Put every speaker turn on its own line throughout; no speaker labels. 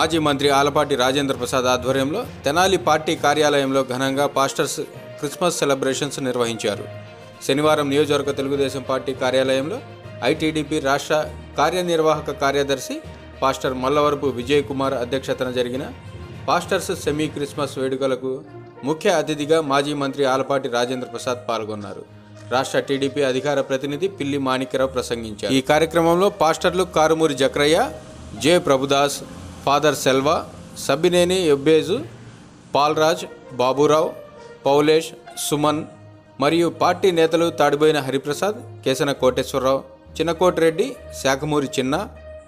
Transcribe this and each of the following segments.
మాజీ మంత్రి ఆలపాటి రాజేంద్ర ప్రసాద్ ఆధ్వర్యంలో తెనాలి పార్టీ కార్యాలయంలో ఘనంగా పాస్టర్స్ క్రిస్మస్ సెలబ్రేషన్స్ నిర్వహించారు. శనివారం నియోజకవర్గ తెలుగుదేశం పార్టీ కార్యాలయంలో ఐటీడీపీ రాష్ట్ర కార్యనిర్వాహక కార్యదర్శి పాస్టర్ మల్లవరపు విజయ్ కుమార్ అధ్యక్షతన జరిగిన పాస్టర్స్ సెమీ క్రిస్మస్ వేడుకలకు ముఖ్య అతిథిగా మాజీ మంత్రి ఆలపాటి రాజేంద్ర ప్రసాద్ పాల్గొన్నారు. రాష్ట్ర టీడీపీ అధికార ప్రతినిధి పిల్లి మాణిక్యరావు ప్రసంగించారు. ఈ కార్యక్రమంలో పాస్టర్లు కారుమూరి జక్రయ్య, జె ప్రభుదాస్, ఫాదర్ సెల్వా, సబ్బినేని ఎబ్బేజు, పాల్రాజ్, బాబురావు, పౌలేష్, సుమన్ మరియు పార్టీ నేతలు తాడిబోయిన హరిప్రసాద్, కేసన కోటేశ్వరరావు, చిన్నకోటిరెడ్డి, శాఖమూరి చిన్న,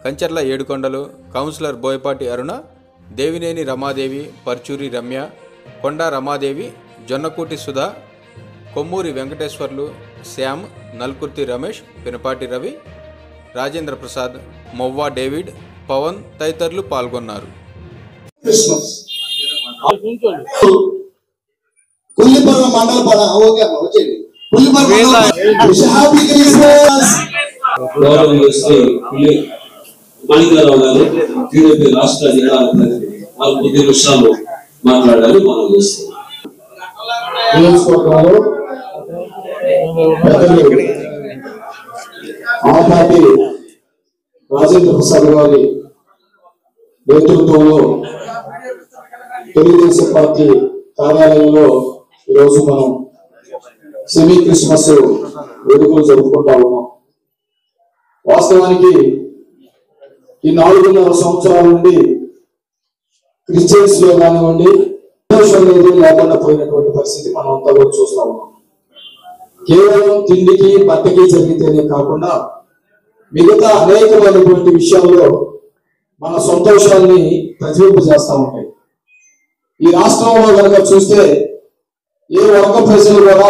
కంచర్ల ఏడుకొండలు, కౌన్సిలర్ బోయపాటి అరుణ, దేవినేని రమాదేవి, పర్చూరి రమ్య, కొండా రమాదేవి, జొన్నకూటి సుధా, కొమ్మూరి వెంకటేశ్వర్లు, శ్యామ్, నల్కుర్తి రమేష్, పినపాటి రవి, రాజేంద్ర ప్రసాద్, మొవ్వా డేవిడ్, పవన్ తదితరులు పాల్గొన్నారు.
మాణిక్యరావు గారు టీడీపీ రాష్ట్ర జిల్లా కొద్ది విషయాలు మాట్లాడాలి. మనం చేస్తున్నాం
ఆలపాటి రాజేంద్ర ప్రసాద్ గారి నేతృత్వంలో తెలుగుదేశం పార్టీ కార్యాలయంలో ఈరోజు మనం సెమీ క్రిస్మస్ వేడుకలు జరుపుకుంటా ఉన్నాం. వాస్తవానికి ఈ 4.5 సంవత్సరాల నుండి క్రిస్టియన్స్ లో కానివ్వండి లేకుండా పోయినటువంటి పరిస్థితి మనం అంతా కూడా చూస్తా ఉన్నాం. కేవలం తిండికి బట్టకి జరిగితేనే కాకుండా మిగతా అనేకమైనటువంటి విషయాల్లో మన సంతోషాన్ని ప్రతిబింబ చేస్తూ ఉంటాయి. ఈ రాష్ట్రంలో కనుక చూస్తే ఏ వర్గ ప్రజలు కూడా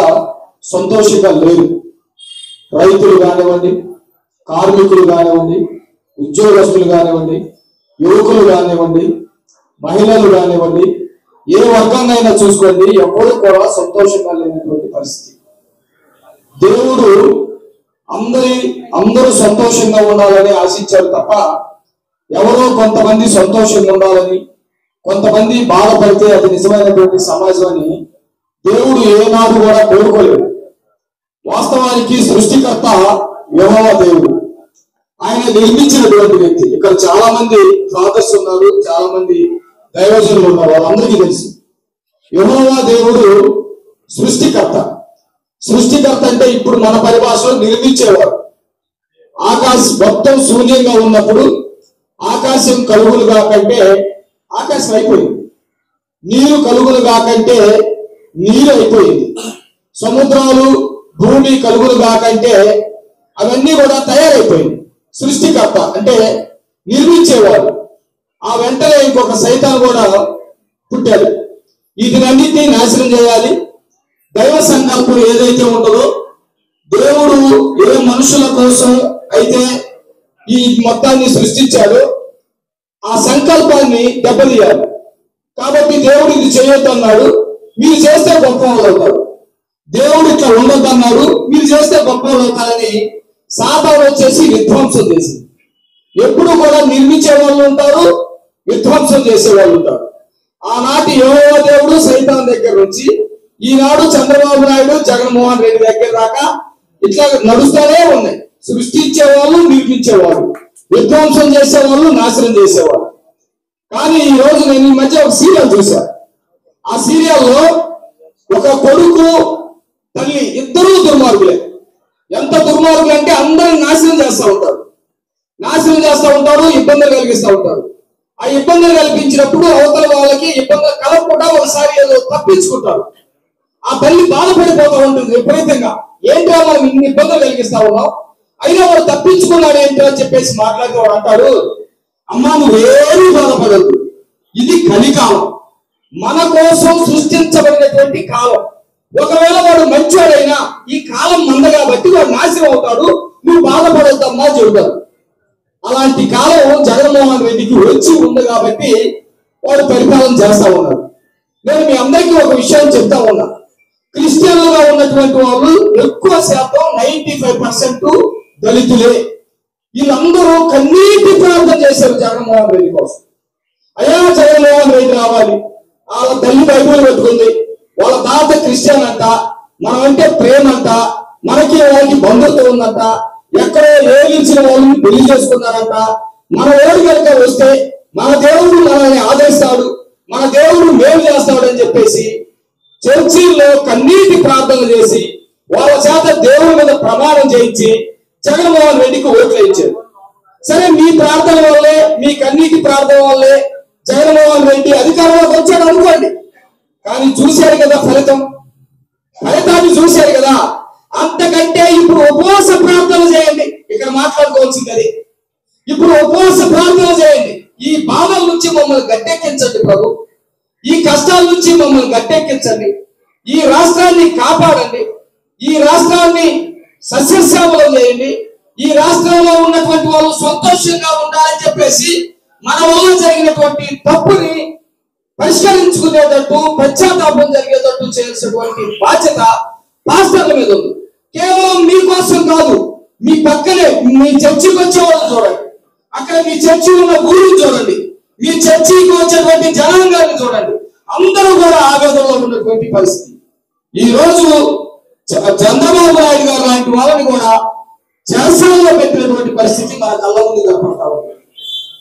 సంతోషంగా లేరు. రైతులు కానివ్వండి, కార్మికులు కానివ్వండి, ఉద్యోగస్తులు కానివ్వండి, యువకులు కానివ్వండి, మహిళలు కానివ్వండి, ఏ వర్గాన్నైనా చూసుకోండి, ఎవ్వరు కూడా సంతోషంగా లేనటువంటి పరిస్థితి. దేవుడు అందరూ సంతోషంగా ఉండాలని ఆశించారు తప్ప ఎవరో కొంతమంది సంతోషంగా ఉండాలని, కొంతమంది బాధపడితే అది నిజమైనటువంటి సమాజం అని దేవుడు ఏనాడు కూడా కోరుకోలేదు. వాస్తవానికి సృష్టికర్త యెహోవా దేవుడు, ఆయన నిర్మించినటువంటి వ్యక్తి. ఇక్కడ చాలా మంది ఫాదర్స్ ఉన్నారు, చాలా మంది దైవజనులు ఉన్నారు, వాళ్ళందరికీ తెలుసు. యెహోవా దేవుడు సృష్టికర్త. సృష్టికర్త అంటే ఇప్పుడు మన పరిభాషలో నిర్మించేవాడు. ఆకాశం మొత్తం శూన్యంగా ఉన్నప్పుడు ఆకాశం కలుగులు కాకంటే ఆకాశం అయిపోయింది, నీరు కలుగులు కాకంటే నీరు అయిపోయింది, సముద్రాలు భూమి కలుగులు కాకంటే అవన్నీ కూడా తయారైపోయింది. సృష్టికర్త అంటే నిర్మించేవాడు. ఆ వెంటనే ఇంకొక సైతాన్ కూడా పుట్టాడు. వీటినన్నిటినీ నాశనం చేయాలి. దైవ సంకల్పం ఏదైతే ఉంటుందో, దేవుడు ఏ మనుషుల కోసం అయితే ఈ మొత్తాన్ని సృష్టించాడో ఆ సంకల్పాన్ని దెబ్బతీయాలి. కాబట్టి దేవుడు ఇది చేయొద్దన్నాడు, మీరు చేస్తే గొప్ప వాళ్ళు అవుతారు. దేవుడు ఇట్లా ఉండొద్దన్నాడు, మీరు చేస్తే గొప్ప వాళ్ళు అవుతారని సాతాను వచ్చేసి విధ్వంసం చేసింది. ఎప్పుడు కూడా నిర్మించే వాళ్ళు ఉంటారు, విధ్వంసం చేసే వాళ్ళు ఉంటారు. ఆనాటి యెహోవా దేవుడు సైతాన్ దగ్గర నుంచి ఈనాడు చంద్రబాబు నాయుడు, జగన్మోహన్ రెడ్డి దగ్గర దాకా ఇట్లా నడుస్తూనే ఉన్నాయి. సృష్టించేవాళ్ళు, నిర్మించేవాళ్ళు, విధ్వంసం చేసేవాళ్ళు, నాశనం చేసేవాళ్ళు. కానీ ఈ రోజు నేను ఈ మధ్య ఒక సీరియల్ చూశాను. ఆ సీరియల్లో ఒక కొడుకు తల్లి ఇద్దరూ దుర్మార్గులే. ఎంత దుర్మార్గులు అంటే అందరిని నాశనం చేస్తూ ఉంటారు, ఇబ్బందులు కలిగిస్తూ ఉంటారు. ఆ ఇబ్బందులు కల్పించినప్పుడు అవతల వాళ్ళకి ఇబ్బందులు కలగకుండా ఒకసారి ఏదో తప్పించుకుంటారు. ఆ తల్లి బాధపడిపోతూ ఉంటుంది విపరీతంగా. ఏంటో మనం ఇన్ని ఇబ్బందులు కలిగిస్తా ఉన్నాం, అయినా వాడు తప్పించుకున్నాడు ఏంటో అని చెప్పేసి మాట్లాడితే వాడు అంటాడు, అమ్మా నువ్వేమీ బాధపడద్దు, ఇది కలికాలం, మన కోసం సృష్టించబడినటువంటి కాలం. ఒకవేళ వాడు మంచోడైనా ఈ కాలం మంద కాబట్టి వాడు నాశనం అవుతాడు, నువ్వు బాధపడొద్దమ్మా చెబుతాడు. అలాంటి కాలం జగన్మోహన్ రెడ్డికి వచ్చి ఉంది కాబట్టి వాడు పరిపాలన చేస్తా ఉన్నాడు. నేను మీ అందరికీ ఒక విషయం చెప్తా ఉన్నా. క్రిస్టియన్లుగా ఉన్నటువంటి వాళ్ళు ఎక్కువ శాతం 95% దళితులే. వీళ్ళందరూ కన్నీటి ప్రార్థన చేశారు జగన్మోహన్ రెడ్డి కోసం. అయ్యా జగన్మోహన్ రెడ్డి రావాలి, వాళ్ళ తల్లి బైబుల్ పెట్టుకుంది, వాళ్ళ తాత క్రిస్టియన్ అంట, మనం అంటే ప్రేమ అంట, మనకి వాళ్ళకి బంధుత్వం ఉందంట, ఎక్కడో ఏగించిన వాళ్ళని పెళ్లి చేసుకున్నారంట, మన ఓడి కనుక వస్తే మన దేవుడు మనల్ని ఆదరిస్తాడు, మన దేవుడు మేలు చేస్తాడు అని చెప్పేసి చర్చిల్లో కన్నీటి ప్రార్థన చేసి వాళ్ళ చేత దేవుడి మీద ప్రమాణం చేయించి జగన్మోహన్ రెడ్డికి ఓట్లు ఇచ్చారు. సరే, మీ ప్రార్థన వల్లే, మీ కన్నీటి ప్రార్థన వల్లే జగన్మోహన్ రెడ్డి అధికారంలోకి వచ్చాడు అనుకోండి. కానీ చూశారు కదా ఫలితాన్ని చూశారు కదా. అంతకంటే ఇప్పుడు ఉపవాస ప్రార్థన చేయండి. ఇక్కడ మాట్లాడుకోవాల్సింది అది. ఇప్పుడు ఉపవాస ప్రార్థన చేయండి. ఈ బాధల నుంచి మమ్మల్ని గట్టెక్కించండి ప్రభు, ఈ కష్టాల నుంచి మమ్మల్ని గట్టెక్కించండి, ఈ రాష్ట్రాన్ని కాపాడండి, ఈ రాష్ట్రాన్ని సస్యశ్యామలం చేయండి, ఈ రాష్ట్రంలో ఉన్నటువంటి వాళ్ళు సంతోషంగా ఉండాలని చెప్పేసి మన వల్ల జరిగినటువంటి తప్పుని పరిష్కరించుకునేటట్టు, పశ్చాత్తాపం జరిగేటట్టు చేయాల్సినటువంటి బాధ్యత పాస్టర్ల మీద ఉంది. కేవలం మీకోసం కాదు, మీ పక్కనే మీ చర్చికి వచ్చే వాళ్ళు చూడండి, అక్కడ మీ చర్చి ఉన్న ఊరిని చూడండి, మీ చర్చికి వచ్చేటువంటి జనాంగాన్ని చూడండి, అందరూ కూడా ఆవేదనలో ఉన్నటువంటి పరిస్థితి. ఈ రోజు చంద్రబాబు నాయుడు గారు లాంటి వాళ్ళని కూడా చెరసాలలో పెట్టినటువంటి పరిస్థితి మన కళ్ళ ముందు కనపడతా ఉంది.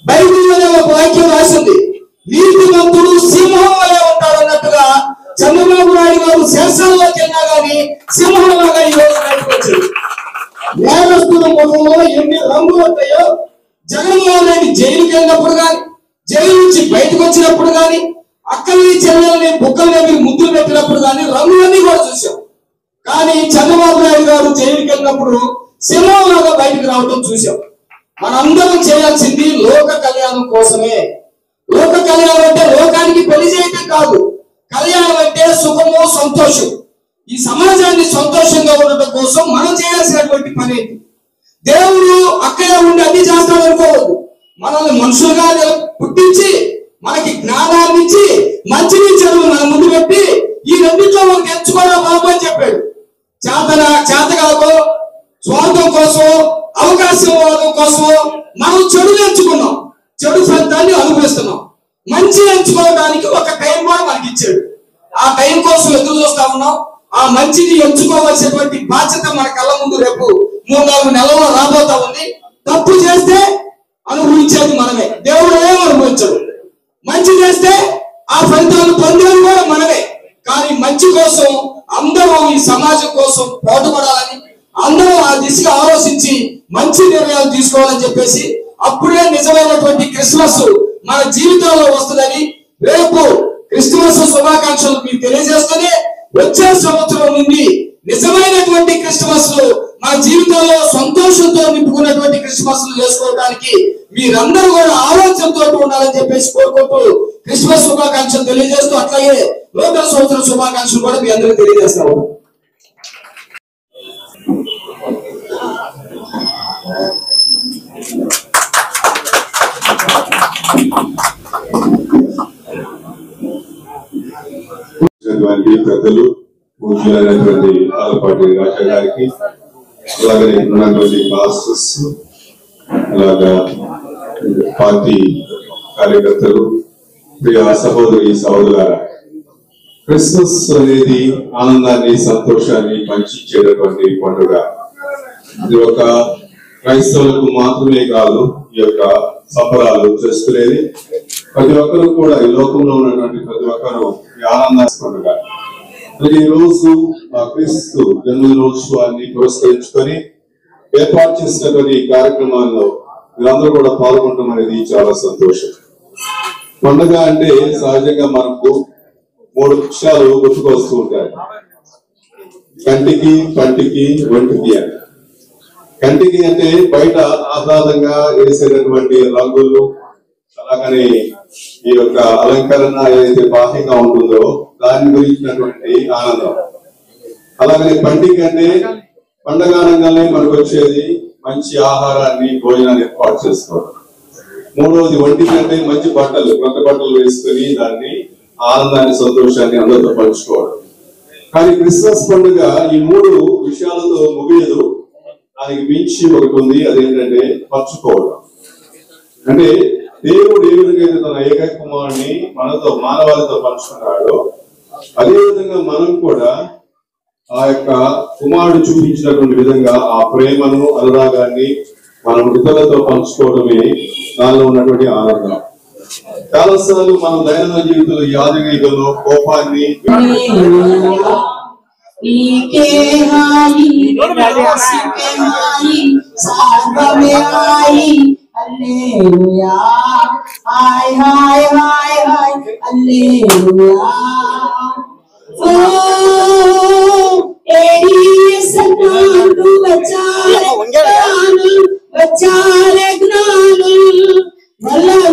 బైబిల్లోనే ఒక వాక్యం రాసింది, నీతిమంతుడు సింహం వలె ఉంటాడు అన్నట్టుగా చంద్రబాబు నాయుడు గారు చెరసాలలోకి వెళ్ళినా కానీ సింహంలాగా ఈ రోజు బయటకు వచ్చాడు. నేరస్తుల ముఖంలో ఎన్ని రంగులు ఉంటాయో జగన్మోహన్ రెడ్డి జైలుకి వెళ్ళినప్పుడు కానీ, జైలు నుంచి బయటకు వచ్చినప్పుడు కానీ, అక్కల్ని చెల్లెల్ని బుక్కల మీద ముద్దులు పెట్టినప్పుడు కానీ రంగులన్నీ కూడా చూసాం. కానీ చంద్రబాబు నాయుడు గారు జైలుకి వెళ్ళినప్పుడు సింహంలాగా బయటకు రావడం చూసాం. మనందరం చేయాల్సింది లోక కళ్యాణం కోసమే. లోక కళ్యాణం అంటే లోకానికి పెళ్లి చేయటం కాదు, కళ్యాణం అంటే సుఖము, సంతోషం. ఈ సమాజాన్ని సంతోషంగా ఉండటం కోసం మనం చేయాల్సినటువంటి పని ఏంటి? దేవుడు అక్కడే ఉండి అన్ని చేస్తాడు అనుకోవద్దు. మనల్ని మనుషులుగా పుట్టించి మనకి జ్ఞానాన్ని ఇచ్చి మంచిని చెడులు మన ముందు పెట్టి ఈ రెండింటిలో మనకి ఎంచుకోవడం బాబు అని చెప్పాడు. చేతగాకో స్వార్థం కోసం, అవకాశవాదం కోసం మనం చెడుని ఎంచుకున్నాం, చెడు ఫలితాన్ని అనుభవిస్తున్నాం. మంచి ఎంచుకోవడానికి ఒక టైం కూడా మనకి ఇచ్చాడు. ఆ టైం కోసం ఎదురు చూస్తా ఉన్నాం. ఆ మంచిని ఎంచుకోవాల్సినటువంటి బాధ్యత మన కళ్ళ ముందు రేపు 3-4 నెలల్లో రాబోతా ఉంది. తప్పు చేస్తే అనుభవించేది మనమే, దేవుడు ఏం అనుభవించడు. మంచి చేస్తే ఆ ఫలితాలు పొందేది కూడా మనమే. కానీ మంచి కోసం అందరూ, ఈ సమాజం కోసం పోటుపడాలని, అందరూ ఆ దిశగా ఆలోచించి మంచి నిర్ణయాలు తీసుకోవాలని చెప్పేసి అప్పుడే నిజమైనటువంటి క్రిస్మస్ మన జీవితంలో వస్తుందని రేపు క్రిస్మస్ శుభాకాంక్షలు మీకు తెలియజేస్తూనే వచ్చే సంవత్సరం నుండి నిజమైనటువంటి క్రిస్మస్ మన జీవితంలో సంతోషంతో నింపుకున్నటువంటి క్రిస్మస్ చేసుకోవడానికి మీరందరూ కూడా ఆలోచనతో ఉండాలని చెప్పేసి కోరుకుంటూ క్రిస్మస్ శుభాకాంక్షలు తెలియజేస్తూ అట్లాగే నూతన సంవత్సరం శుభాకాంక్షలు కూడా మీ అందరికీ తెలియజేస్తాము.
పెద్దలు పూజ్యులైనటువంటి ఆలపాటి రాజా గారికి, అలాగే ఉన్నటువంటి మాస్టర్స్, అలాగా పార్టీ కార్యకర్తలు, ప్రియ సహోదరి సహోదరులారా, క్రిస్మస్ అనేది ఆనందాన్ని, సంతోషాన్ని పంచిచ్చేటటువంటి పండుగ. ఇది ఒక క్రైస్తవులకు మాత్రమే కాదు, ఈ యొక్క సంబరాలు చేసుకునేది ప్రతి ఒక్కరు కూడా, ఈ లోకంలో ఉన్నటువంటి ప్రతి ఒక్కరు ఈ ఆనందాన్ని పండుగ. ఈ రోజు ఆ క్రీస్తు జన్మదినోత్సవాన్ని పురస్కరించుకొని ఏర్పాటు చేసినటువంటి ఈ కార్యక్రమాల్లో మీరందరూ కూడా పాల్గొనడం అనేది చాలా సంతోషం. పండుగ అంటే సహజంగా మనకు 3 విషయాలు గుర్తుకొస్తూ ఉంటాయి: కంటికి, పంటికి, ఒంటికి అని. కంటికి అంటే బయట ఆహ్లాదంగా వేసేటటువంటి రంగులు, అలాగని ఈ యొక్క అలంకరణ ఏదైతే బాహ్యంగా ఉంటుందో దాని గురించినటువంటి ఆనందం. అలాగని పంటికి అంటే పండగ అనగానే మనకు వచ్చేది మంచి ఆహారాన్ని, భోజనాన్ని ఏర్పాటు చేసుకోవడం. 3వది ఒంటికి అంటే మంచి బట్టలు, కొత్త బట్టలు వేసుకొని దాన్ని ఆనందాన్ని, సంతోషాన్ని అందరితో పంచుకోవడం. కానీ క్రిస్మస్ పండుగ ఈ 3 విషయాలతో ముగియదు, దానికి మించి ఒకటి ఉంది. అదేంటంటే పంచుకోవడం. అంటే దేవుడు ఏ విధంగా అయితే తన ఏకైక కుమారుని మనతో మానవాళితో పంచుకున్నాడో అదే విధంగా మనం కూడా ఆ యొక్క కుమారుడు చూపించినటువంటి విధంగా ఆ ప్రేమను అనురాగాన్ని మనం ఇతరులతో పంచుకోవడమే దానిలో ఉన్నటువంటి ఆనందం. చాలాసార్లు మనం దైనందిన జీవితంలో ఈ ఆధునికలో కోపాన్ని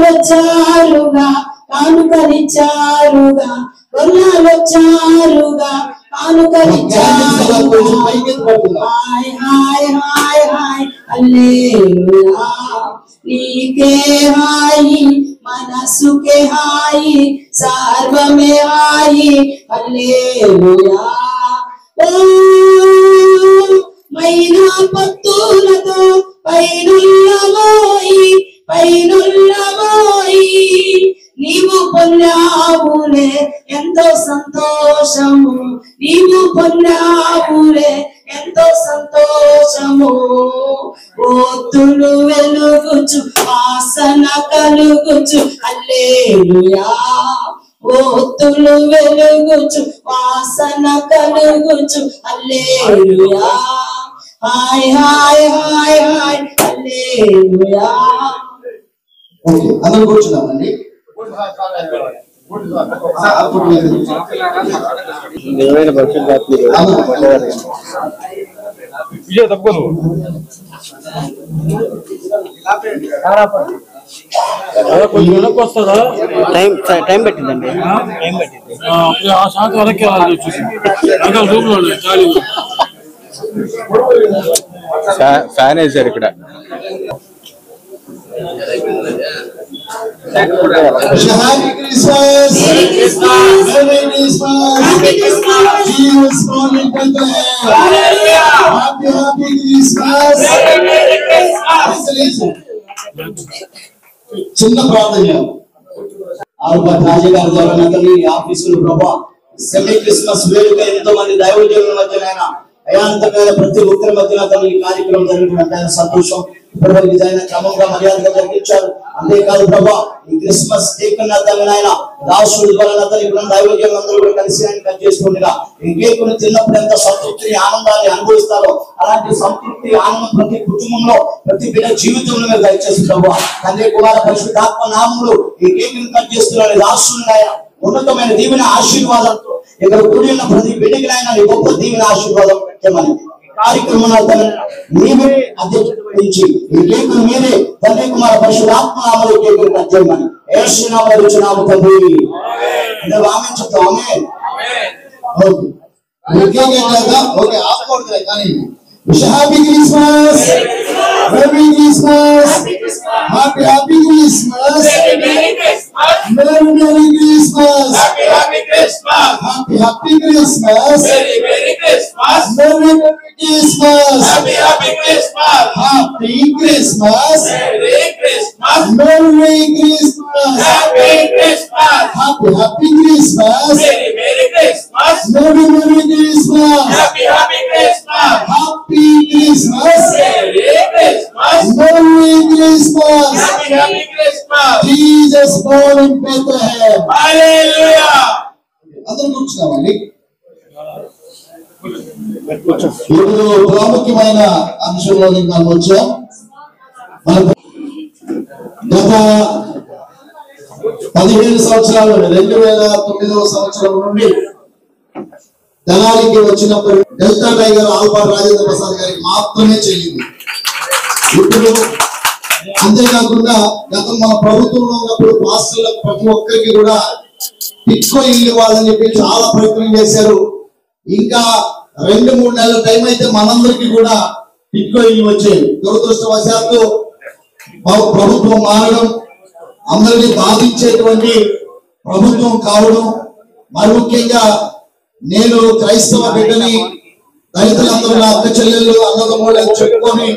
వచ్చారుగా కానుకరిచారుగా వచ్చారుగా కానుకరిచారుగా హాయ్ హాయ్ హాయ్ హాయ్ హల్లెలూయా నీకే హాయి మనసుకే హాయి సర్వమే హాయి హల్లెలూయా మైనా పత్తులతో పైనుల్లమోయి నీవు పొందావులే ఎంతో సంతోషము నీవు పొందావులే ఎంతో సంతోషము ఓతులు వెలుగుచు వాసన కలుగుచు హల్లెలూయా ఓతులు వెలుగుచు వాసన కలుగుచు హల్లెలూయా హాయ్ హాయ్ హాయ్ హాయ్ హల్లెలూయా.
ఓకే, అందరూ కూర్చున్నామండి.
టైం పెట్టిందండి.
ఫ్యాన్ వేసారు ఇక్కడ.
Happy Christmas! Merry Christmas! Merry Christmas! Happy Christmas! Jesus born in Bethlehem! Hallelujah! Happy Christmas! Merry Christmas! చిన్న ప్రార్థన ఆల్బర్ట్ రాజా గారి ద్వారా నగలి ఆఫీసులు ప్రభా సెమీ క్రిస్మస్ వేడుక ఎంతో మంది దైవజనుల మధ్యనైనా అయాంతమైన ప్రతి ఒక్కరి మధ్యన తన ఈ కార్యక్రమం జరుగుతున్న సంతోషం ఇప్పటివరకు నిజమైన క్రమంగా మర్యాదగా జరిగించారు. అంతేకాదు ప్రభా ఈ క్రిస్మస్ కేక్ ఆయన దాసుడు ద్వారా ఇప్పుడు దైవజనులందరూ కూడా కలిసి ఆయన కట్ చేసుకుంటుగా ఈ కేకును తిన్నప్పుడు ఎంత సంతృప్తిని ఆనందాన్ని అనుభవిస్తారో అలాంటి సంతృప్తి ఆనందం ప్రతి కుటుంబంలో ప్రతి బిడ్డ జీవితంలో మీరు దయచేసి ప్రభా తండ్రి కుమార పరిశుద్ధాత్మ నామములు ఈ కేకును కట్ చేస్తున్న దాసుడు ఆయన ఉన్నతమైన దీవెన ఆశీర్వాదంతో ఇక్కడ కూడి ఉన్న ప్రతి బిడ్డకి ఆయన గొప్ప దీవెన ఆశీర్వాదం పెట్టమని కార్యక్రమం మీరే అధ్యక్షత వహించి ఈ కేకును మీరే తండ్రి కుమార పరిశుద్ధాత్మ నామములు కేకును కట్ చేయమని యేసు నామములో ఇచ్చున్నాము తండ్రి. అందరూ ఆమేన్ చెప్తాం. ఆమేన్. ఓకే ఆపకూడదులే కానీ happy Christmas, merry Christmas, happy Christmas, merry Christmas, merry Christmas, happy Christmas, happy Christmas, merry Christmas, merry Christmas, happy Christmas, happy Christmas, merry Christmas, merry Christmas, happy Christmas, happy Christmas, merry Christmas, merry Christmas, happy Christmas, happy Christmas, merry Christmas, merry Christmas, happy Christmas. Jesus born in Bethlehem. Hallelujah. అందరూ కూర్చున్నామండి. ఇప్పుడు ప్రాముఖ్యమైన అంశంలోకి మనం వచ్చాం. గత 15 సంవత్సరాలు 2009వ సంవత్సరం నుండి తెనాలికి వచ్చినప్పుడు delta tiger Albert Rajendra Prasad గారికి మాత్రమే చెల్లింది. ఇప్పుడు అంతేకాకుండా గత మన ప్రభుత్వంలో ఉన్నప్పుడు పాస్టర్లకు ప్రతి ఒక్కరికి కూడా టిక్కో ఇల్లు ఇవ్వాలని చెప్పి చాలా ప్రయత్నం చేశారు. ఇంకా 2-3 నెలల టైం అయితే మనందరికీ కూడా టిక్కో ఇల్లు వచ్చేది. దురదృష్టవశాత్తు ప్రభుత్వం మారడం, అందరినీ బాధించేటువంటి ప్రభుత్వం కావడం, మరి ముఖ్యంగా నేను క్రైస్తవ బిడ్డని దళితులందరూ నా అక్క చెల్లెళ్ళు అన్నదమ్ముళ్ళు అని చెప్పుకొని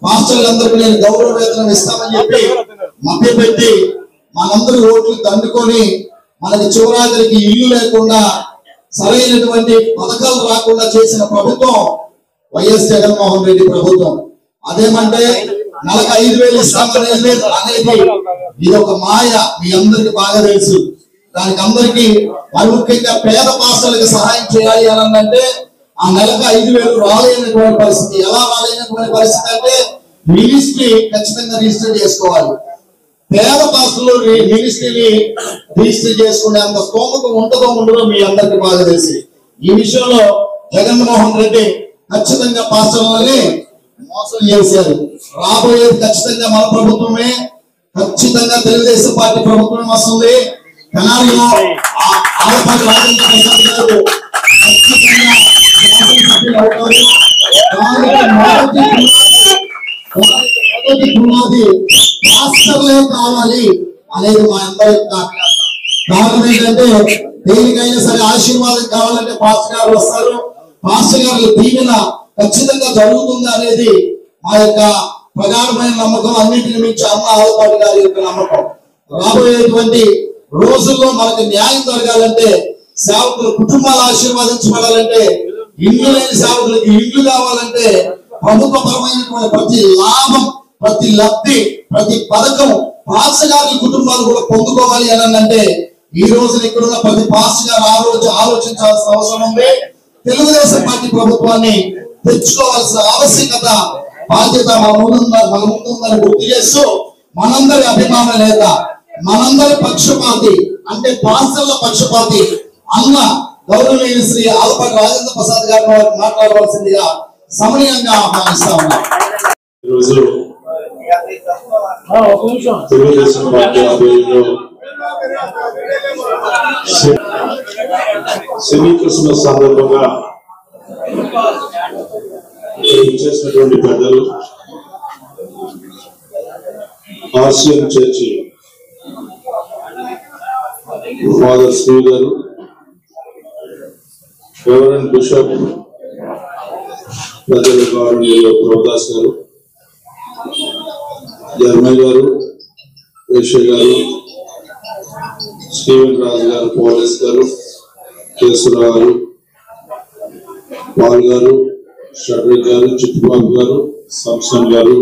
మాస్టర్లందరికీ నేను గౌరవ వేతనం ఇస్తామని చెప్పి మభ్యపెట్టి మనందరూ ఓట్లు దండుకొని మనకి చివరాఖరికి ఇల్లు లేకుండా సరైనటువంటి పథకాలు రాకుండా చేసిన ప్రభుత్వం వైఎస్ జగన్మోహన్ రెడ్డి ప్రభుత్వం. అదేమంటే నెలకు 5,000 ఇస్తామనేది ఇది ఒక మాయ, మీ అందరికి బాగా తెలుసు. దానికి అందరికి మరి ముఖ్యంగా పేద పాస్టర్లకు సహాయం చేయాలి అని అంటే ఆ నెలకు 5,000 రాలేనటువంటి పరిస్థితి. ఎలా రాలేనటువంటి పరిస్థితి అంటే మినిస్ట్రీ ఖచ్చితంగా రిజిస్టర్ చేసుకోవాలి. పేద పాస్టర్లు మినిస్ట్రీని రిజిస్టర్ చేసుకునే అంత స్తోమత ఉండదో ఉండదో మీ అందరికి బాగా తెలిసి. ఈ విషయంలో జగన్మోహన్ రెడ్డి ఖచ్చితంగా పాస్టర్లని మోసం చేశారు. రాబోయేది ఖచ్చితంగా మన ప్రభుత్వమే, ఖచ్చితంగా తెలుగుదేశం పార్టీ ప్రభుత్వం వస్తుంది. తెనాలిలో ఆలపాటి రాజేంద్ర ప్రసాద్ గారు ఖచ్చితంగా శాసనసభ్యులు అవుతారు. మొదటి పునాది పాస్టర్లే కావాలి అనేది మా అందరి కారణం ఏంటంటే దేనికైనా సరే ఆశీర్వాదం కావాలంటే పాస్టర్ గారు వస్తారు. పాస్టర్ గారి దీవెన ఖచ్చితంగా జరుగుతుంది అనేది మా యొక్క ప్రగాఢమైన నమ్మకం. అన్నింటిని మించి అమ్మ ఆలపాటి గారి యొక్క నమ్మకం. రాబోయేటువంటి రోజుల్లో మనకు న్యాయం జరగాలంటే, సేవకుల కుటుంబాలు ఆశీర్వాదించబడాలంటే, ఇల్లు లేని సేవకులకి ఇల్లు కావాలంటే, ప్రభుత్వపరమైనటువంటి ప్రతి లాభం, ప్రతి లబ్ధి, ప్రతి పథకం పాస్టర్ గారి కుటుంబాలు కూడా పొందుకోవాలి అని అంటే ఈ రోజున ఇక్కడున్న ప్రతి పాస్టర్ గారు ఆలోచించాల్సిన అవసరం ఉంది. తెలుగుదేశం పార్టీ ప్రభుత్వాన్ని తెచ్చుకోవాల్సిన ఆవశ్యకత, బాధ్యత మన ముందుందని గుర్తు చేస్తూ మనందరి అభిమాన నేత, మనందరి పక్షపాతి అంటే పాస్టర్ల పక్షపాతి అన్న గౌరవనీయ శ్రీ ఆలపాటి రాజేంద్ర ప్రసాద్ గారిని మాట్లాడవలసిందిగా సమనీయంగా ఆహ్వానిస్తా ఉన్నాం.
తెలుగుదేశం పార్టీ ఆధ్వర్యంలో సెమీ క్రిస్మస్ సందర్భంగా చేసినటువంటి పెద్దలు, ఆర్సిఎం చర్చి ఫాదర్ శ్రీ గారు, రెవరెండ్ బిషప్ ప్రజల గౌరవనీయులు ప్రభుదాస్ గారు, జర్మయ్య గారు, రేషే గారు, స్టీవెన్ రాజు గారు, పోలీస్ గారు, కేశవరావు గారు, పాల్ గారు, షడ్రిక్ గారు, చిట్టుబాబు గారు, సంసన్ గారు,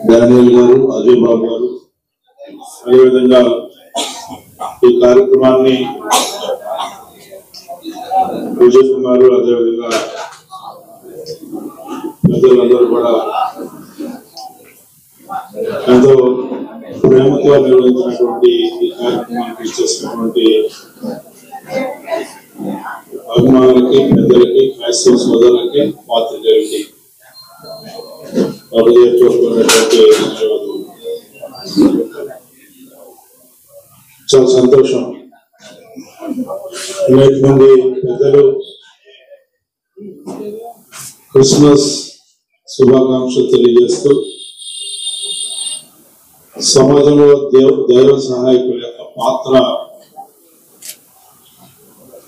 డానియల్ గారు, అజయ్ బాబు గారు, అదేవిధంగా ఈ కార్యక్రమాన్ని విజయ్ కుమార్, అదేవిధంగా ప్రజలందరూ కూడా ఎంతో ప్రేమతో నిర్వహించినటువంటి ఈ కార్యక్రమానికి చేసినటువంటి అభిమానులకి, పెద్దలకి, క్రైస్తవ సోదరులకి, పాత్రికేయులకి హృదయపూర్వకమైనటువంటి ధన్యవాదాలు. చాలా సంతోషం. అనేక మంది పెద్దలు క్రిస్మస్ శుభాకాంక్షలు తెలియజేస్తూ సమాజంలో దైవ సహాయకుల యొక్క పాత్ర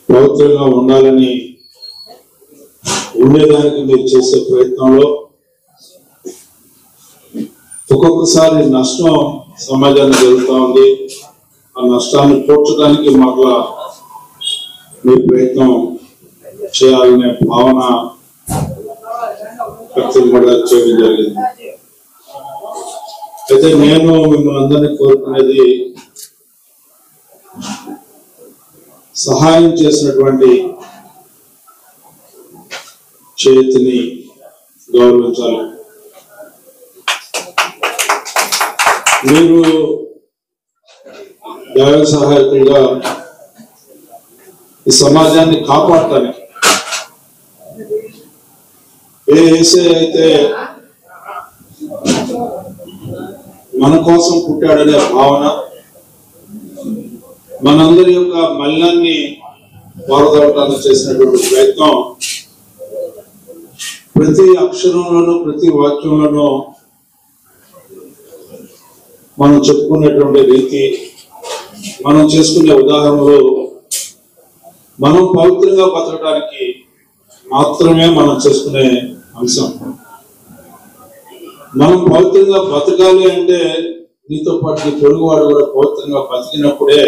పవిత్రంగా ఉండాలని ఉండేదానికి మీరు చేసే ప్రయత్నంలో ఒక్కొక్కసారి నష్టం సమాజానికి జరుగుతూ ఉంది. ఆ నష్టాన్ని పూడ్చడానికి మరలా మీ ప్రయత్నం చేయాలనే భావన కూడా చేయడం జరిగింది. అయితే నేను మిమ్మల్ని అందరినీ కోరుకునేది, సహాయం చేసినటువంటి చేతిని గౌరవించాలి. మీరు దైవ సహాయకులుగా ఈ సమాజాన్ని కాపాడటానికి ఏ యేసే అయితే మన కోసం పుట్టాడనే భావన, మనందరి యొక్క మల్లాన్ని పారదోలటానికి చేసినటువంటి ప్రయత్నం, ప్రతి అక్షరంలోనూ ప్రతి వాక్యంలోనూ మనం చెప్పుకునేటువంటి రీతి, మనం చేసుకునే ఉదాహరణలు, మనం పవిత్రంగా బతకడానికి మాత్రమే మనం చేసుకునే అంశం. మనం పవిత్రంగా బతకాలి అంటే నీతో పాటు నీ పొరుగువాడు కూడా పవిత్రంగా బతికినప్పుడే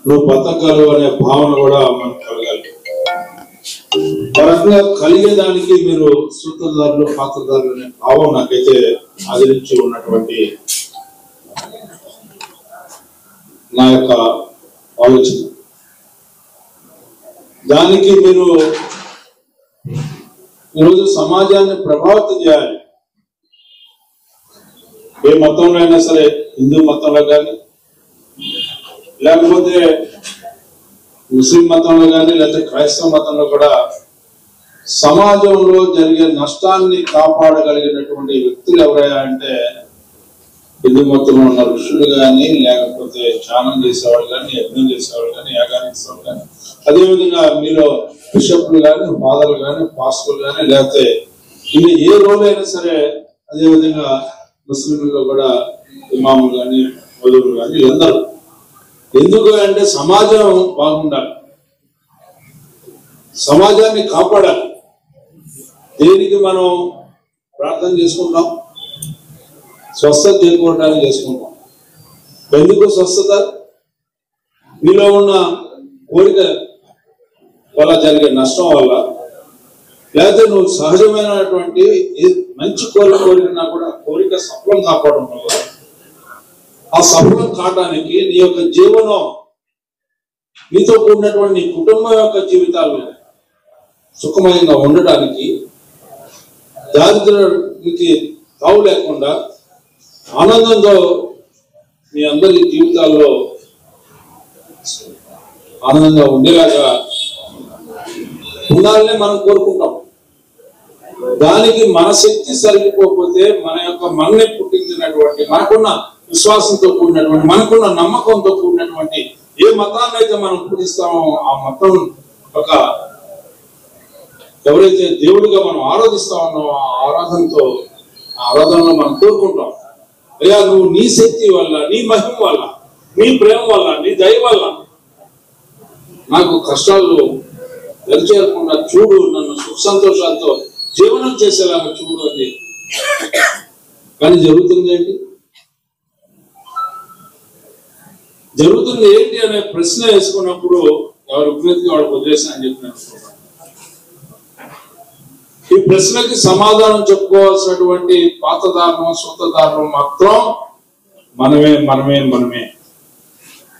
నువ్వు బతకగలవు అనే భావన కూడా మనకు కలగాలి. పరంగా కలిగేదానికి మీరు సూత్రధారులు పాత్రధారులు అనే భావం నాకైతే ఆదరించి ఉన్నటువంటి నా యొక్క ఆలోచన. దానికి మీరు ఈరోజు సమాజాన్ని ప్రభావితం చేయాలి. ఏ మతంలో అయినా సరే, హిందూ మతంలో కానీ, లేకపోతే ముస్లిం మతంలో కానీ, లేకపోతే క్రైస్తవ మతంలో కూడా సమాజంలో జరిగే నష్టాన్ని కాపాడగలిగినటువంటి వ్యక్తులు ఎవరయ్యా అంటే హిందూ మతంలో ఉన్న ఋషులు కానీ, లేకపోతే ధ్యానం చేసేవాళ్ళు కానీ, యజ్ఞం చేసేవాళ్ళు కానీ, యాగాన్ని చేసేవాళ్ళు కానీ, అదేవిధంగా మీలో బిషప్లు కానీ, ఫాదర్లు కానీ, పాస్టర్లు కానీ, లేకపోతే ఇది ఏ రోల్ అయినా సరే, అదేవిధంగా ముస్లింలలో కూడా ఇమాములు కానీ, మౌలవులు కానీ, వీళ్ళందరూ. ఎందుకు అంటే సమాజం బాగుండాలి, సమాజాన్ని కాపాడాలి. దేనికి మనం ప్రార్థన చేసుకుంటాం? స్వస్థత చేకూరడానికి చేసుకుంటాం. ఎందుకు స్వస్థత? మీలో ఉన్న కోరిక వల్ల జరిగే నష్టం వల్ల, లేకపోతే నువ్వు సహజమైనటువంటి మంచి కోరికన్నా కూడా కోరిక సఫలం కాపాడడం వల్ల, ఆ సఫలం కావడానికి నీ యొక్క జీవనం, నీతో కూడినటువంటి నీ కుటుంబం యొక్క జీవితాలు సుఖమయంగా ఉండటానికి, దారిద్ర్యానికి తావు లేకుండా ఆనందంతో మీ అందరి జీవితాల్లో ఆనందంగా ఉండేలాగా ఉండాలని మనం కోరుకుంటాం. దానికి మన శక్తి సరిపోకపోతే, మన యొక్క మనని పుట్టించినటువంటి, మనకున్న విశ్వాసంతో కూడినటువంటి, మనకున్న నమ్మకంతో కూడినటువంటి ఏ మతాన్ని అయితే మనం పూజిస్తామో ఆ మతం ఒక ఎవరైతే దేవుడిగా మనం ఆరాధిస్తా ఉన్నామో ఆ ఆరాధనలో మనం కోరుకుంటాం, అయ్యా నువ్వు నీ శక్తి వల్ల, నీ మహిమ వల్ల, నీ ప్రేమ వల్ల, నీ దయ వల్ల నాకు కష్టాలు దరిచేరకుండా చూడు, నన్ను సుఖ సంతోషాలతో జీవనం చేసేలాగా చూడు అని. కానీ జరుగుతుంది ఏంటి? జరుగుతుంది ఏంటి అనే ప్రశ్న వేసుకున్నప్పుడు ఎవరు ఉపయోగించి వాడు వదిలేసిన అని చెప్పిన ఈ ప్రశ్నకి సమాధానం చెప్పుకోవాల్సినటువంటి పాతదారుణం, సొంతదారుణం మాత్రం మనమే మనమే మనమే.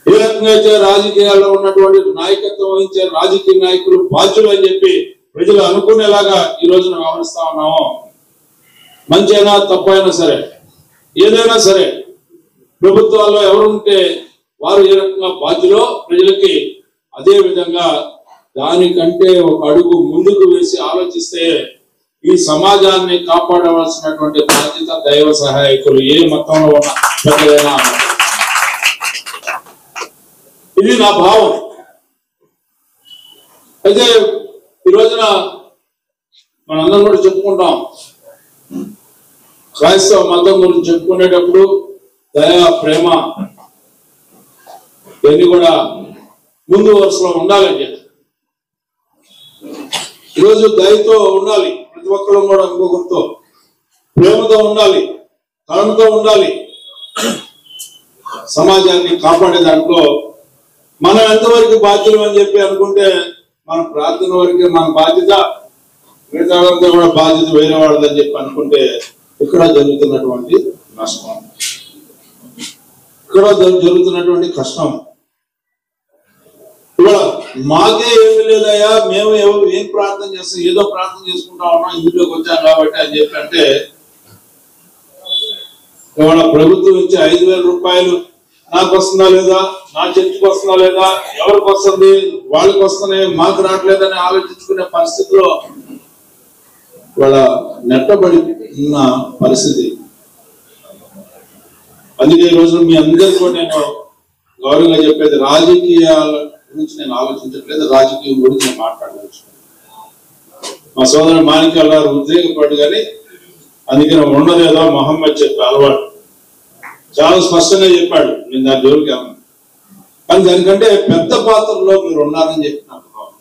ఏ రకంగా అయితే రాజకీయాల్లో ఉన్నటువంటి నాయకత్వం వహించే రాజకీయ నాయకులు బాధ్యులు అని చెప్పి ప్రజలు అనుకునేలాగా ఈ రోజున వ్యవహరిస్తా ఉన్నామో, మంచైనా తప్పైనా సరే, ఏదైనా సరే ప్రభుత్వాల్లో ఎవరుంటే వారు ఏ రకంగా బాధ్యులో ప్రజలకి, అదే విధంగా దానికంటే ఒక అడుగు ముందుకు వేసి ఆలోచిస్తే ఈ సమాజాన్ని కాపాడవలసినటువంటి బాధ్యత దైవ సహాయకులు ఏ మతంలో ఉన్న ప్రజలైనా. ఇది నా భావం. అయితే ఈ రోజున మనందరం కూడా చెప్పుకుంటాం, క్రైస్తవ మతం గురించి చెప్పుకునేటప్పుడు దయ, ప్రేమ ఇవన్నీ కూడా ముందు వరుసలో ఉండాలని చెప్పి, ఈరోజు దయతో ఉండాలి, ప్రతి ఒక్కరు కూడా ఇంకొకరితో ప్రేమతో ఉండాలి, కరుణతో ఉండాలి. సమాజాన్ని కాపాడే దాంట్లో మనం ఎంతవరకు బాధ్యులు అని చెప్పి అనుకుంటే, మన ప్రార్థన వరకే మన బాధ్యత, మిగతా కూడా బాధ్యత వేరే వాళ్ళదని చెప్పి అనుకుంటే ఇక్కడ జరుగుతున్నటువంటి నష్టం, ఇక్కడ జరుగుతున్నటువంటి కష్టం. ఇవాళ మాకే ఏమి లేదయ్యా, మేము ఏం ప్రార్థన చేస్తాం, ఏదో ప్రార్థన చేసుకుంటా ఉన్నాం, ఇంట్లోకి వచ్చాం కాబట్టి అని చెప్పి అంటే, ఇవాళ ప్రభుత్వం ఇచ్చే 5,000 రూపాయలు నాకు వస్తుందా లేదా, నా చర్చికి వస్తుందా లేదా, ఎవరికి వస్తుంది, వాళ్ళకి వస్తున్నాయి, మాకు రావట్లేదని ఆలోచించుకునే పరిస్థితిలో వాళ్ళ నెట్టబడి ఉన్న పరిస్థితి. అందుకే ఈ రోజు మీ అందరికీ కూడా నేను గౌరవంగా చెప్పేది, రాజకీయాల గురించి నేను ఆలోచించట్లేదు, రాజకీయం గురించి నేను మాట్లాడవచ్చు. మా సోదరుడు మాణిక్యాల గారు ఉద్రేకపడు కానీ అందుకని ఉండలేదో మహమ్మద్ చెప్పే అలవాటు చాలా స్పష్టంగా చెప్పాడు. నేను దాని జోలికి కానీ దానికంటే పెద్ద పాత్రలో మీరు ఉన్నారని చెప్పి నాకు భావం.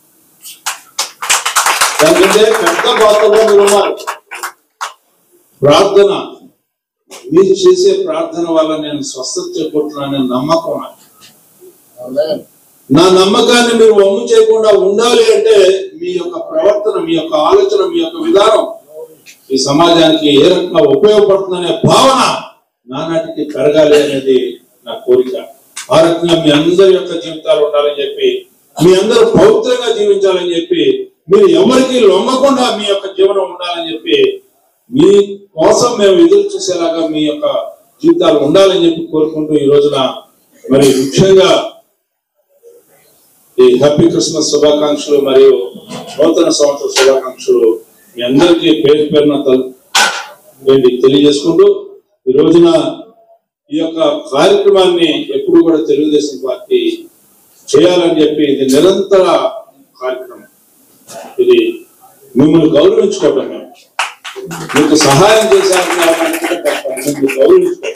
దానికంటే పెద్ద పాత్రలో మీరు ఉన్నారు.
ప్రార్థన, మీరు చేసే ప్రార్థన వల్ల నేను స్వస్థత చేకూరుతున్నాననే నమ్మకం. నా నమ్మకాన్ని మీరు వమ్ము చేయకుండా ఉండాలి అంటే మీ యొక్క ప్రవర్తన, మీ యొక్క ఆలోచన, మీ యొక్క విధానం ఈ సమాజానికి ఏ రకంగా ఉపయోగపడుతుందనే భావన నానాటికి పెరగాలి అనేది నా కోరిక. ఆ రకంగా మీ అందరి యొక్క జీవితాలు ఉండాలని చెప్పి, మీ అందరూ పవిత్రంగా జీవించాలని చెప్పి, మీరు ఎవరికి లొమ్మకుండా మీ యొక్క జీవనం ఉండాలని చెప్పి, మీ కోసం మేము ఎదురు చూసేలాగా మీ యొక్క జీవితాలు ఉండాలని చెప్పి కోరుకుంటూ ఈ రోజున మరి ముఖ్యంగా ఈ హ్యాపీ క్రిస్మస్ శుభాకాంక్షలు మరియు నూతన సంవత్సర శుభాకాంక్షలు మీ అందరికీ పేరు పేరున తెలియజేసుకుంటూ ఈ రోజున ఈ యొక్క కార్యక్రమాన్ని ఎప్పుడు కూడా తెలుగుదేశం పార్టీ చేయాలని చెప్పి, ఇది నిరంతర కార్యక్రమం. ఇది మిమ్మల్ని గౌరవించుకోవటం, మేము మీకు సహాయం చేశారని గౌరవించుకోవటం,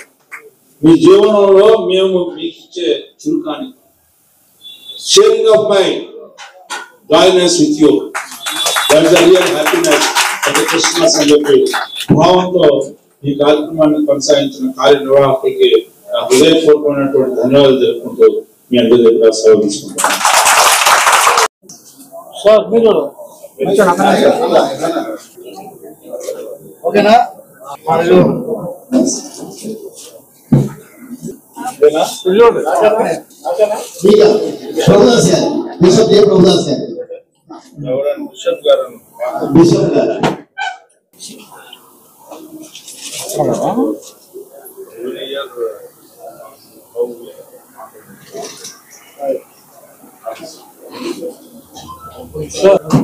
మీ జీవనంలో మేము మీకు ఇచ్చే చురుకాన్ని, sharing of my joyness with you, that is the real happiness of the Christmas అని చెప్పి భావంతో ఈ కార్యక్రమాన్ని కొనసాగించిన కార్యనిర్వాహకులకి హృదయపూర్వకమైనటువంటి ధన్యవాదాలు తెలుపుకుంటూ మీ అందరి దగ్గర సెలవు తీసుకుంటాను.
ఓకేనా?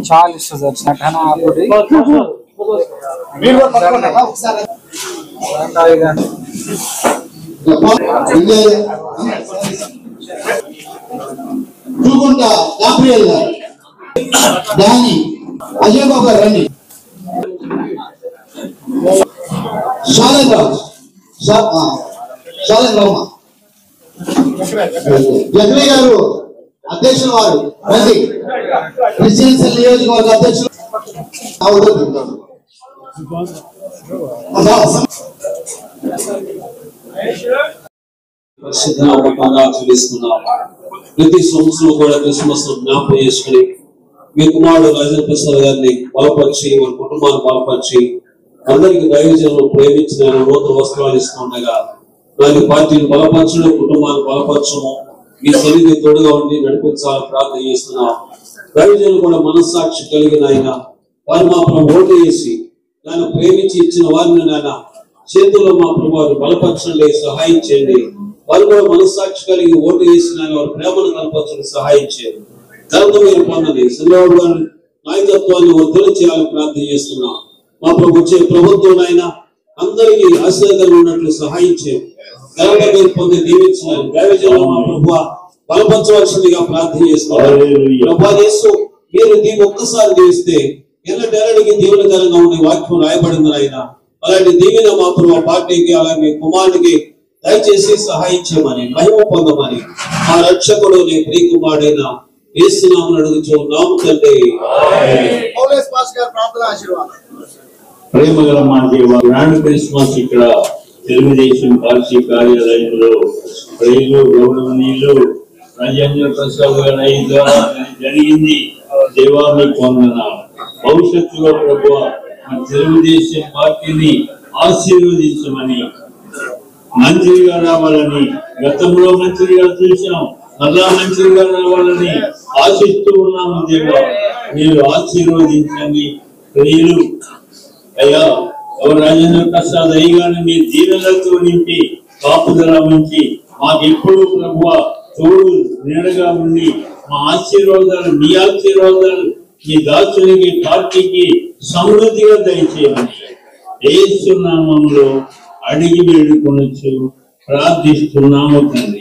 चालीस हजार सठाना
చూకుంటా గాబ్రియల్ గారు, డానీ, అజయ్ బాబు గారు రండి, శాలెన్ రాజ్, శాలెన్ రామ, జగన్ గారు అధ్యక్షుల వారు రండి, ప్రెసిడెన్షియల్ నియోజకవర్గ అధ్యక్షులు
ప్రతి సంవత్సరం కూడా క్రిస్మస్ జ్ఞాపకం చేసుకుని మీ కుమారుడు రాజేంద్ర ప్రసాద్ గారిని బలపరిచి, వారి కుటుంబాన్ని బలపరిచి, అందరికి దైవజనులు ప్రేమించిన నూతన వస్త్రాలు ఇస్తుండగా దాని పార్టీని బలపరచడం, కుటుంబాన్ని బలపరచము, మీ సన్నిధి తోడుగా ఉండి నడిపించాలని ప్రార్థన చేస్తున్నాం. దైవజనులు కూడా మనస్సాక్షి కలిగిన ఆయన వారు మా ప్రభు ఓటు వేసి ఆయన ప్రేమించి ఇచ్చిన వారిని నాయన చేతుల్లో మా ప్రభు వారు బలపరచండి, సహాయం చేయండి. వారు కూడా మనస్సాక్షి కలిగి ఓటు వేసిన వారి ప్రేమను కనపరచండి, సహాయం చేయండి. ఘనత మీరు పొందండి. చంద్రబాబు గారి నాయకత్వాన్ని వర్ధన చేయాలని ప్రార్థన చేస్తున్నాం. మా ప్రభు వచ్చే ప్రభుత్వం అయినా అందరికీ ఆశీర్వాదం ఉన్నట్లు సహాయం చేయండి. ఘనత మీరు పొంది దీవించిన దైవజనులు మా ప్రభు బలపరచవలసిందిగా ప్రార్థన చేస్తున్నాం. ప్రభా యేసు మీరు దీన్ని ఒక్కసారి దీవిస్తే ఎన్నడెన్నడికి దీవెనకరంగా ఉండే వాక్యం రాయబడింది ఆయన. అలాంటి దీవెన మా ప్రభు పార్టీకి అలాగే కుమారుడికి దయచేసి సహాయం చేయమని, మహిమ పొందమని మా రక్షకుడు నీ ప్రియ కుమారుడైన యేసునామమున అడుగుచున్నాము తండ్రి.
ప్రేమగల మా దేవ, గ్రాండ్ క్రిస్మస్ ఇక్కడ తెలుగుదేశం పార్టీ కార్యాలయంలో ప్రేలు గౌరవనీయులు రాజేంద్ర ప్రసాద్ గారి ద్వారా జరిగింది. దేవా మీకు వందనాలు. భవిష్యత్తులో ప్రభువా మా తెలుగుదేశం పార్టీని ఆశీర్వదించమని, మంత్రిగా రావాలని, గతంలో మంత్రిగా చూసాం, మళ్ళా మంత్రిగా రావాలని ఆశిస్తూ ఉన్నాము. దేవా మీరు ఆశీర్వదించండి. ప్రియులు అయ్యా రాజేంద్ర ప్రసాద్ అయ్యగారిని మీ దీవెనలతో నింపి కాపుదల ఉంచి మాకెప్పుడు ప్రభువా తోడు నీడగా ఉండి మా ఆశీర్వాదాలు, మీ ఆశీర్వాదాలు ఈ దాసునికి పార్టీకి సమృద్ధిగా దయచేయమని యేసు నామములో అడిగి వేడుకొనొచ్చు ప్రార్థిస్తున్నాము తండ్రి.